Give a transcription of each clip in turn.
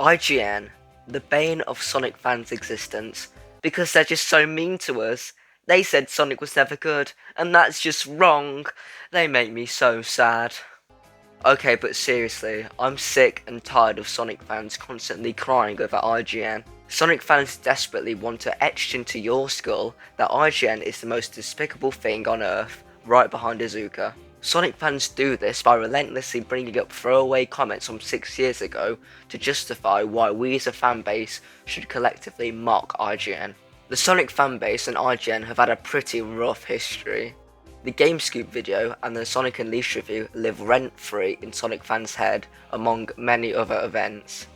IGN, the bane of Sonic fans' existence, because they're just so mean to us. They said Sonic was never good, and that's just wrong. They make me so sad. Okay, but seriously, I'm sick and tired of Sonic fans constantly crying over IGN. Sonic fans desperately want to etch into your skull that IGN is the most despicable thing on earth, right behind Azuka. Sonic fans do this by relentlessly bringing up throwaway comments from 6 years ago to justify why we as a fanbase should collectively mock IGN. The Sonic fanbase and IGN have had a pretty rough history. The GameScoop video and the Sonic Unleashed review live rent-free in Sonic fans' head among many other events.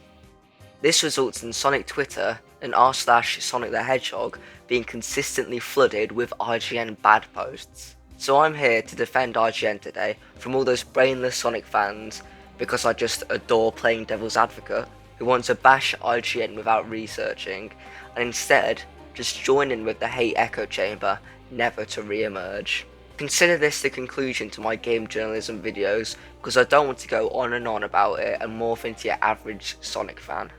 This results in Sonic Twitter and r/Sonic the Hedgehog being consistently flooded with IGN bad posts. So I'm here to defend IGN today from all those brainless Sonic fans because I just adore playing devil's advocate who want to bash IGN without researching and instead just join in with the hate echo chamber never to re-emerge. Consider this the conclusion to my game journalism videos because I don't want to go on and on about it and morph into your average Sonic fan.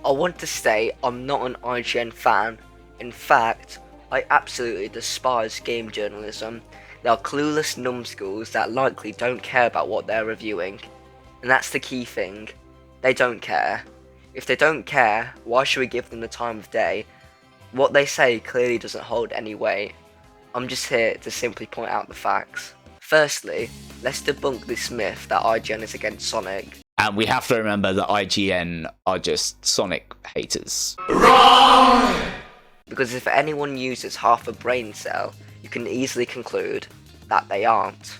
I want to state I'm not an IGN fan. In fact, I absolutely despise game journalism. They are clueless numbskulls that likely don't care about what they're reviewing. And that's the key thing. They don't care. If they don't care, why should we give them the time of day? What they say clearly doesn't hold any weight. I'm just here to simply point out the facts. Firstly, let's debunk this myth that IGN is against Sonic. And we have to remember that IGN are just Sonic haters. Wrong! Because if anyone uses half a brain cell, you can easily conclude that they aren't.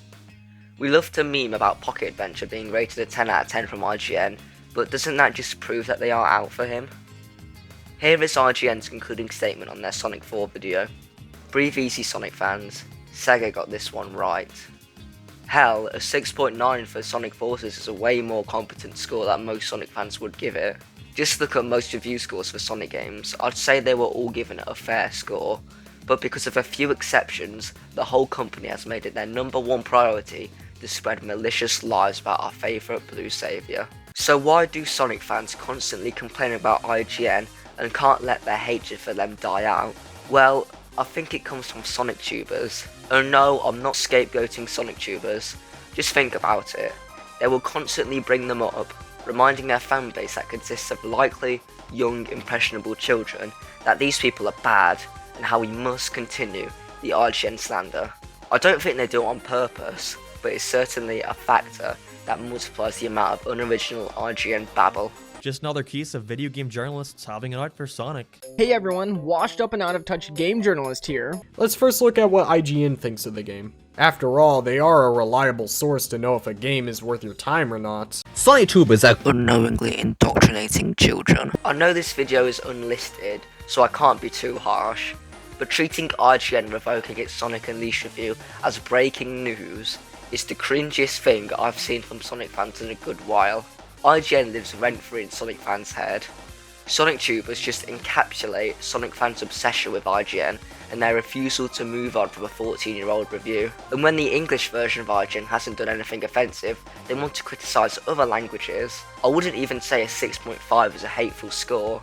We love to meme about Pocket Adventure being rated a 10 out of 10 from IGN, but doesn't that just prove that they are out for him? Here is IGN's concluding statement on their Sonic 4 video. Breathe easy Sonic fans, Sega got this one right. Hell, a 6.9 for Sonic Forces is a way more competent score than most Sonic fans would give it. Just look at most review scores for Sonic games, I'd say they were all given a fair score, but because of a few exceptions, the whole company has made it their #1 priority to spread malicious lies about our favourite blue saviour. So why do Sonic fans constantly complain about IGN and can't let their hatred for them die out? Well, I think it comes from Sonic tubers. Oh no, I'm not scapegoating Sonic tubers. Just think about it. They will constantly bring them up, reminding their fanbase that consists of likely, young, impressionable children that these people are bad and how we must continue the IGN slander. I don't think they do it on purpose, but it's certainly a factor that multiplies the amount of unoriginal IGN babble. Just another case of video game journalists having it out for Sonic. Hey everyone, washed up and out of touch game journalist here. Let's first look at what IGN thinks of the game. After all, they are a reliable source to know if a game is worth your time or not. Sonic tubers are unknowingly indoctrinating children. I know this video is unlisted, so I can't be too harsh, but treating IGN revoking its Sonic Unleashed review as breaking news is the cringiest thing I've seen from Sonic fans in a good while. IGN lives rent-free in Sonic fans' head. Sonic tubers just encapsulate Sonic fans' obsession with IGN and their refusal to move on from a 14-year-old review. And when the English version of IGN hasn't done anything offensive, they want to criticise other languages. I wouldn't even say a 6.5 is a hateful score.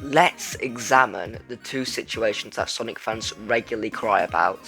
Let's examine the two situations that Sonic fans regularly cry about.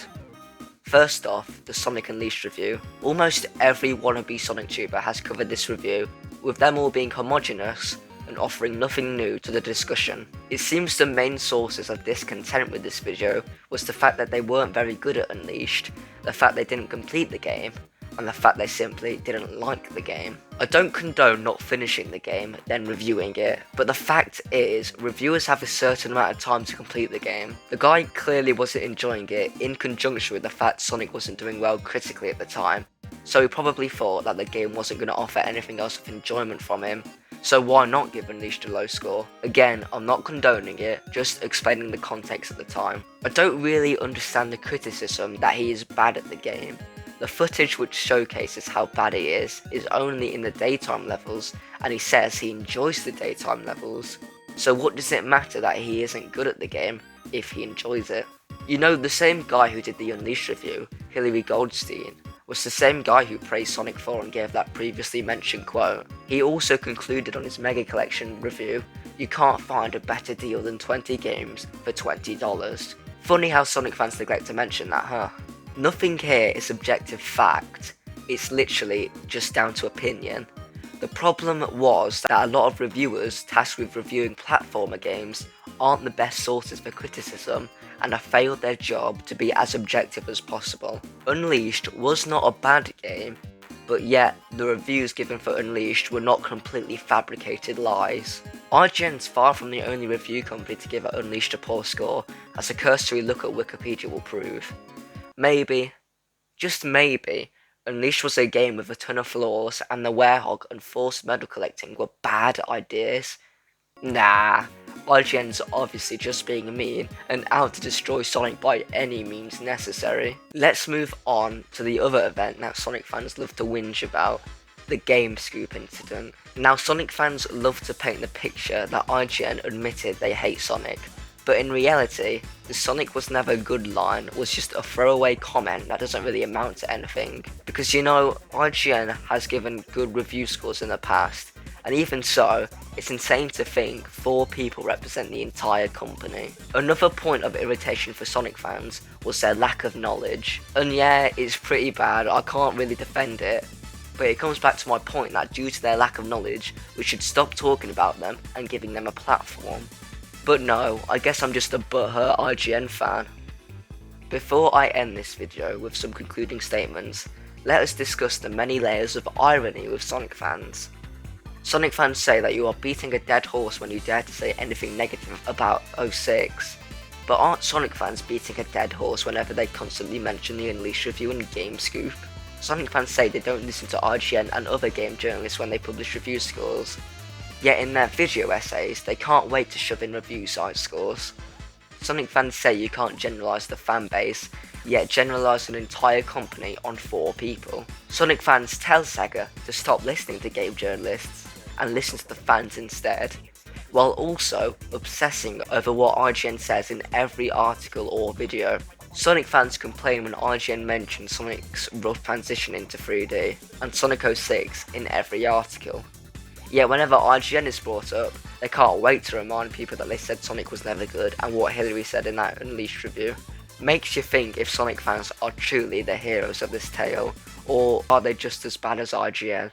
First off, the Sonic Unleashed review. Almost every wannabe Sonic tuber has covered this review, with them all being homogeneous and offering nothing new to the discussion. It seems the main sources of discontent with this video was the fact that they weren't very good at Unleashed, the fact they didn't complete the game, and the fact they simply didn't like the game. I don't condone not finishing the game, then reviewing it, but the fact is, reviewers have a certain amount of time to complete the game. The guy clearly wasn't enjoying it, in conjunction with the fact Sonic wasn't doing well critically at the time, so he probably thought that the game wasn't going to offer anything else of enjoyment from him, so why not give Unleashed a low score? Again, I'm not condoning it, just explaining the context at the time. I don't really understand the criticism that he is bad at the game. The footage which showcases how bad he is only in the daytime levels, and he says he enjoys the daytime levels. So what does it matter that he isn't good at the game if he enjoys it? You know, the same guy who did the Unleashed review, Hillary Goldstein, was the same guy who praised Sonic 4 and gave that previously mentioned quote. He also concluded on his Mega Collection review, "You can't find a better deal than 20 games for $20. Funny how Sonic fans neglect to mention that, huh? Nothing here is objective fact, it's literally just down to opinion. The problem was that a lot of reviewers tasked with reviewing platformer games aren't the best sources for criticism and have failed their job to be as objective as possible. Unleashed was not a bad game, but yet the reviews given for Unleashed were not completely fabricated lies. IGN's far from the only review company to give Unleashed a poor score, as a cursory look at Wikipedia will prove. Maybe, just maybe, Unleashed was a game with a ton of flaws and the Werehog and forced medal collecting were bad ideas. Nah, IGN's obviously just being mean and out to destroy Sonic by any means necessary. Let's move on to the other event that Sonic fans love to whinge about, the Game Scoop incident. Now, Sonic fans love to paint the picture that IGN admitted they hate Sonic, but in reality, the "Sonic was never good" line was just a throwaway comment that doesn't really amount to anything. Because you know, IGN has given good review scores in the past, and even so, it's insane to think 4 people represent the entire company. Another point of irritation for Sonic fans was their lack of knowledge. And yeah, it's pretty bad, I can't really defend it, but it comes back to my point that due to their lack of knowledge, we should stop talking about them and giving them a platform. But no, I guess I'm just a butthurt IGN fan. Before I end this video with some concluding statements, let us discuss the many layers of irony with Sonic fans. Sonic fans say that you are beating a dead horse when you dare to say anything negative about 06. But aren't Sonic fans beating a dead horse whenever they constantly mention the Unleashed review and Game Scoop? Sonic fans say they don't listen to IGN and other game journalists when they publish review scores. Yet in their video essays, they can't wait to shove in review site scores. Sonic fans say you can't generalise the fan base, yet generalise an entire company on 4 people. Sonic fans tell Sega to stop listening to game journalists and listen to the fans instead, while also obsessing over what IGN says in every article or video. Sonic fans complain when IGN mentions Sonic's rough transition into 3D, and Sonic 06 in every article. Yet whenever IGN is brought up, they can't wait to remind people that they said Sonic was never good and what Hillary said in that Unleashed review. Makes you think if Sonic fans are truly the heroes of this tale, or are they just as bad as IGN?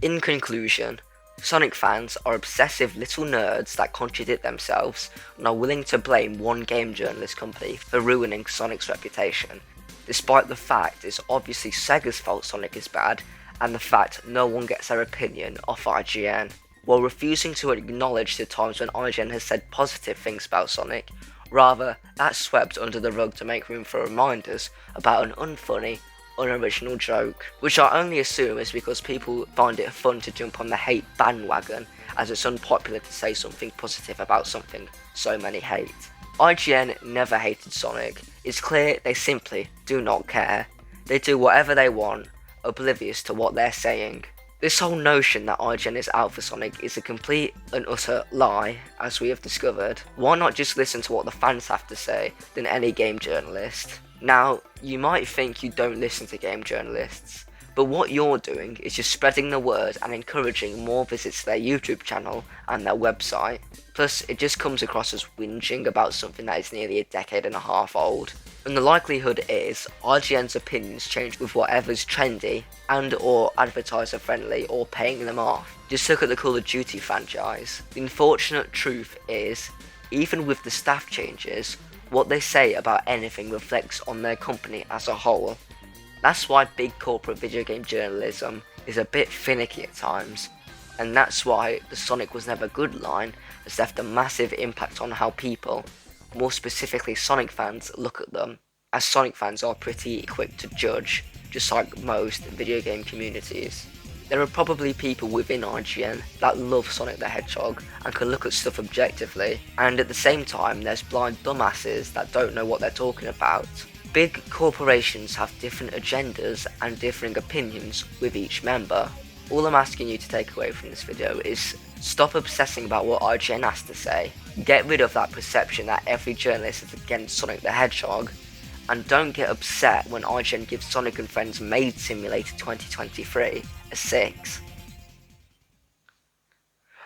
In conclusion, Sonic fans are obsessive little nerds that contradict themselves and are willing to blame one game journalist company for ruining Sonic's reputation, despite the fact it's obviously Sega's fault Sonic is bad and the fact no one gets their opinion off IGN, while refusing to acknowledge the times when IGN has said positive things about Sonic. Rather, that's swept under the rug to make room for reminders about an unfunny, unoriginal joke, which I only assume is because people find it fun to jump on the hate bandwagon, as it's unpopular to say something positive about something so many hate. IGN never hated Sonic. It's clear they simply do not care. They do whatever they want, oblivious to what they're saying. This whole notion that IGN is out for Sonic is a complete and utter lie, as we have discovered. Why not just listen to what the fans have to say than any game journalist? Now, you might think you don't listen to game journalists, but what you're doing is just spreading the word and encouraging more visits to their YouTube channel and their website. Plus, it just comes across as whinging about something that is nearly a decade and a half old. And the likelihood is, IGN's opinions change with whatever's trendy and or advertiser friendly or paying them off. Just look at the Call of Duty franchise. The unfortunate truth is, even with the staff changes, what they say about anything reflects on their company as a whole. That's why big corporate video game journalism is a bit finicky at times, and that's why the Sonic was never good line has left a massive impact on how people, more specifically Sonic fans, look at them, as Sonic fans are pretty quick to judge, just like most video game communities. There are probably people within IGN that love Sonic the Hedgehog and can look at stuff objectively, and at the same time there's blind dumbasses that don't know what they're talking about. Big corporations have different agendas and differing opinions with each member. All I'm asking you to take away from this video is stop obsessing about what IGN has to say, get rid of that perception that every journalist is against Sonic the Hedgehog, And don't get upset when IGN gives Sonic and Friends Maid Simulator 2023 a 6.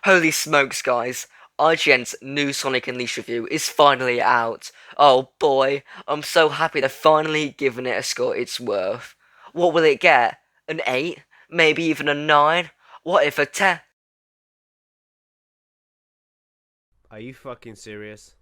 Holy smokes, guys! IGN's new Sonic Unleashed review is finally out. Oh boy, I'm so happy they've finally given it a score it's worth. What will it get? An 8? Maybe even a 9? What if a 10? Are you fucking serious?